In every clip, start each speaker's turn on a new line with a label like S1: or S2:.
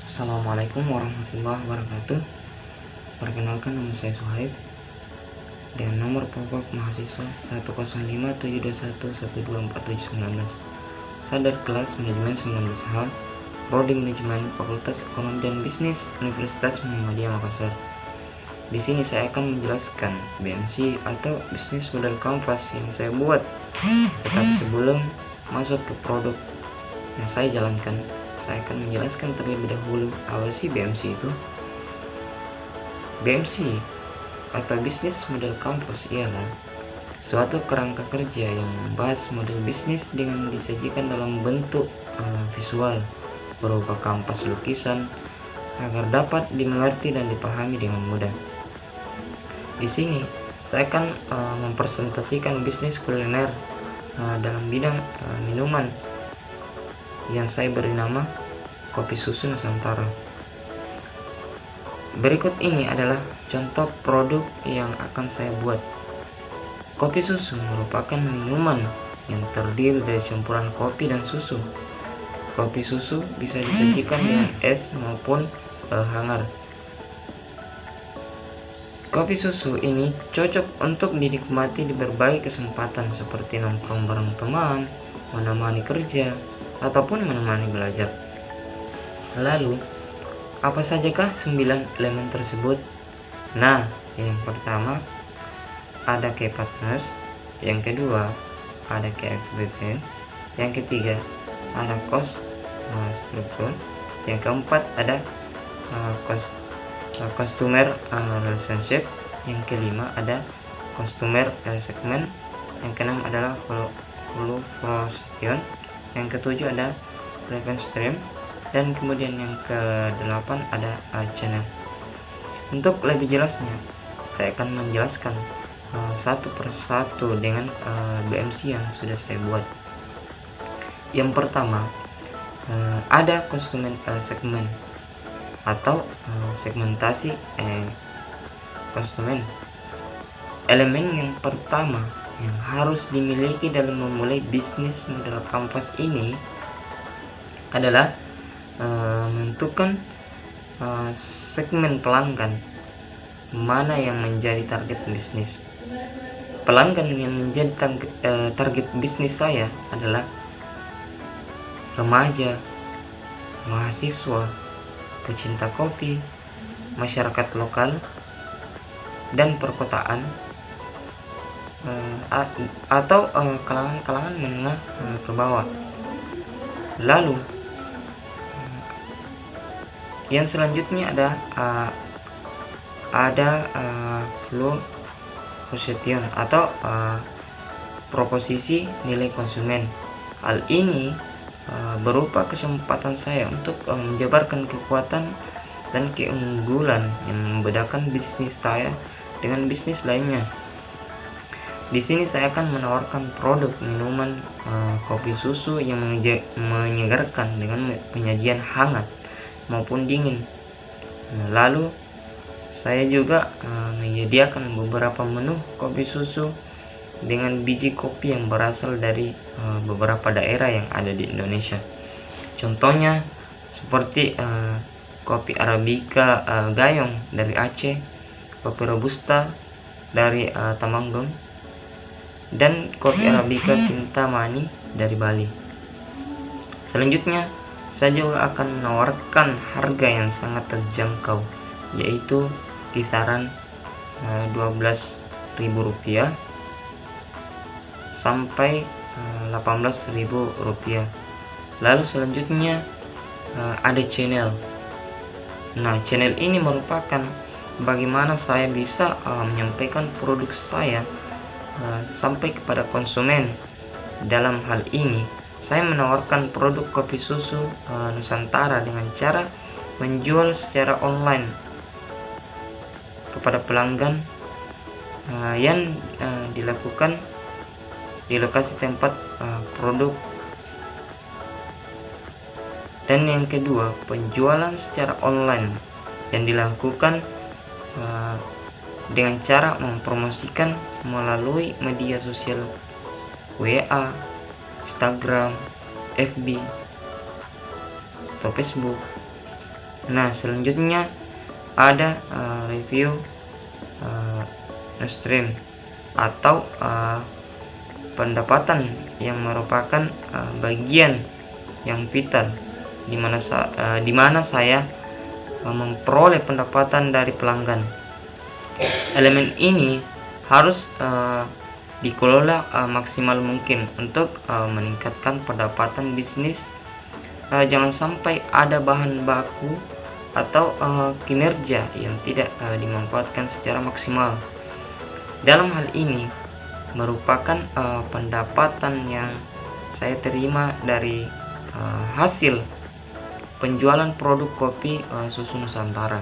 S1: Assalamualaikum warahmatullahi wabarakatuh. Perkenalkan, nama saya Suhaib dan nomor pokok mahasiswa 10572112479. Saya dari kelas manajemen 19H, Prodi Manajemen Fakultas Ekonomi dan Bisnis Universitas Muhammadiyah Makassar. Di sini saya akan menjelaskan BMC atau bisnis model kanvas yang saya buat. Tetapi sebelum masuk ke produk yang saya jalankan, saya akan menjelaskan terlebih dahulu apa sih BMC itu. BMC atau bisnis model kanvas ialah suatu kerangka kerja yang membahas model bisnis dengan disajikan dalam bentuk visual berupa kanvas lukisan agar dapat dimengerti dan dipahami dengan mudah. Di sini saya akan mempresentasikan bisnis kuliner dalam bidang minuman yang saya beri nama Kopi Susu Nusantara. Berikut ini adalah contoh produk yang akan saya buat. Kopi susu merupakan minuman yang terdiri dari campuran kopi dan susu. Kopi susu bisa disajikan dengan es maupun hangat. Kopi susu ini cocok untuk dinikmati di berbagai kesempatan seperti nongkrong bareng teman, menemani kerja, ataupun menemani belajar. Lalu, apa sajakah 9 elemen tersebut? Nah, yang pertama ada key partners, yang kedua ada key FBP, yang ketiga ada cost struktur, yang keempat ada customer relationship, yang kelima ada customer segment, yang keenam adalah flow prosession, yang ketujuh ada revenue stream, dan kemudian yang ke-8 ada channel. Untuk lebih jelasnya, saya akan menjelaskan satu persatu dengan BMC yang sudah saya buat. Yang pertama ada konsumen segmen atau segmentasi konsumen. Elemen yang pertama yang harus dimiliki dalam memulai bisnis model kanvas ini adalah menentukan segmen pelanggan mana yang menjadi target bisnis. Pelanggan yang menjadi target bisnis saya adalah remaja, mahasiswa, pecinta kopi, masyarakat lokal, dan perkotaan, atau kalangan menengah ke bawah. Lalu yang selanjutnya ada flow prosession atau proposisi nilai konsumen. Hal ini berupa kesempatan saya untuk menjabarkan kekuatan dan keunggulan yang membedakan bisnis saya dengan bisnis lainnya. Di sini saya akan menawarkan produk minuman kopi susu yang menyegarkan dengan penyajian hangat maupun dingin. Lalu saya juga menyediakan beberapa menu kopi susu dengan biji kopi yang berasal dari beberapa daerah yang ada di Indonesia. Contohnya seperti kopi Arabica Gayong dari Aceh, kopi Robusta dari Temanggung, dan kopi Arabica Kintamani dari Bali. Selanjutnya, saya juga akan menawarkan harga yang sangat terjangkau, yaitu kisaran Rp12.000 sampai Rp18.000. Lalu selanjutnya ada channel. Nah, channel ini merupakan bagaimana saya bisa menyampaikan produk saya sampai kepada konsumen. Dalam hal ini, saya menawarkan produk kopi susu Nusantara dengan cara menjual secara online kepada pelanggan yang dilakukan di lokasi tempat produk. Dan yang kedua, penjualan secara online yang dilakukan dengan cara mempromosikan melalui media sosial WA, Instagram, FB, atau Facebook, Nah, selanjutnya ada review stream atau pendapatan yang merupakan bagian yang vital di mana saya memperoleh pendapatan dari pelanggan. Elemen ini harus dikelola maksimal mungkin untuk meningkatkan pendapatan bisnis. Jangan sampai ada bahan baku atau kinerja yang tidak dimanfaatkan secara maksimal. Dalam hal ini merupakan pendapatan yang saya terima dari hasil penjualan produk kopi susu Nusantara.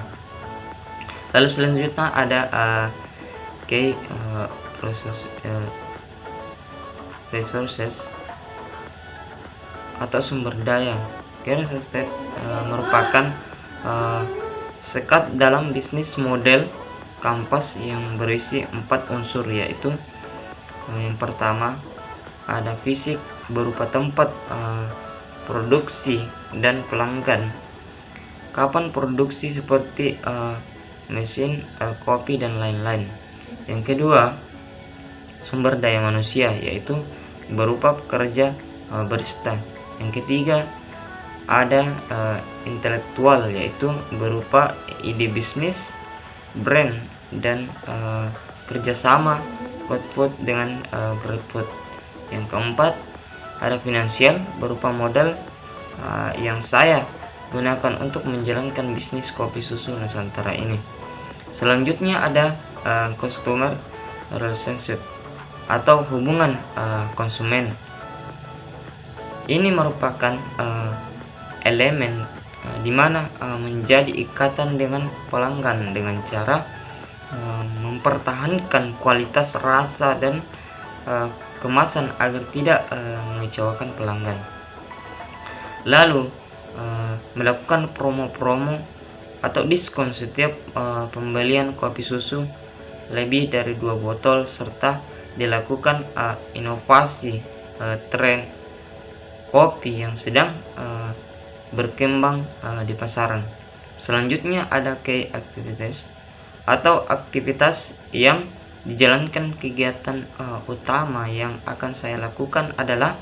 S1: Lalu selanjutnya ada resources atau sumber daya. Resources merupakan sekat dalam bisnis model kampas yang berisi 4 unsur, yaitu yang pertama ada fisik berupa tempat produksi dan pelanggan, kapan produksi seperti mesin kopi dan lain-lain. Yang kedua, sumber daya manusia, yaitu berupa pekerja barista. Yang ketiga, ada intelektual, yaitu berupa ide bisnis, brand, dan kerjasama Goodfood dengan GrabFood. Yang keempat, ada finansial berupa modal yang saya gunakan untuk menjalankan bisnis kopi susu Nusantara ini. Selanjutnya ada customer relationship atau hubungan konsumen. Ini merupakan elemen di mana menjadi ikatan dengan pelanggan dengan cara mempertahankan kualitas rasa dan kemasan agar tidak mengecewakan pelanggan. Lalu melakukan promo-promo atau diskon setiap pembelian kopi susu lebih dari 2 botol, serta dilakukan inovasi tren kopi yang sedang berkembang di pasaran. Selanjutnya ada key activities atau aktivitas yang dijalankan. Kegiatan utama yang akan saya lakukan adalah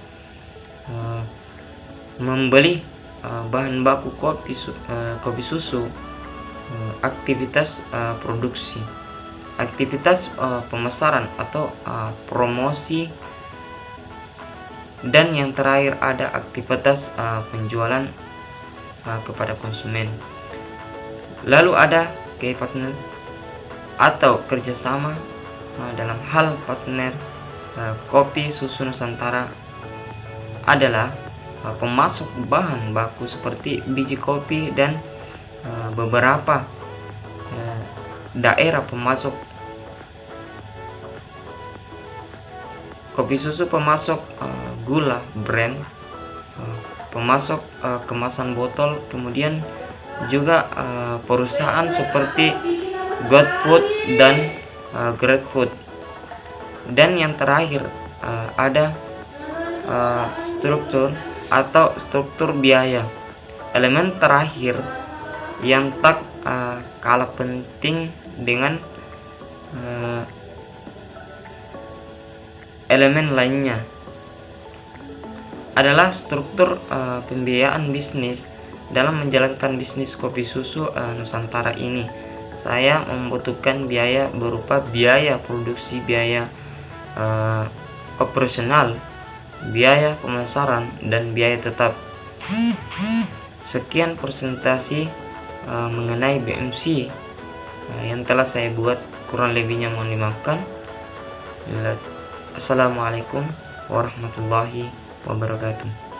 S1: membeli bahan baku kopi susu, aktivitas produksi, aktivitas pemasaran atau promosi, dan yang terakhir ada aktivitas penjualan kepada konsumen. Lalu ada key partner atau kerjasama dalam hal partner kopi susu Nusantara adalah pemasok bahan baku seperti biji kopi dan beberapa daerah pemasok kopi susu, pemasok gula brand, pemasok kemasan botol, kemudian juga perusahaan seperti Goodfood dan GrabFood. Dan yang terakhir ada struktur atau struktur biaya. Elemen terakhir yang tak kalah penting dengan elemen lainnya adalah struktur pembiayaan bisnis. Dalam menjalankan bisnis kopi susu Nusantara ini, saya membutuhkan biaya berupa biaya produksi, biaya operasional, biaya pemasaran, dan biaya tetap. Sekian presentasi mengenai BMC yang telah saya buat, kurang lebihnya mohon dimaafkan. Assalamualaikum warahmatullahi wabarakatuh.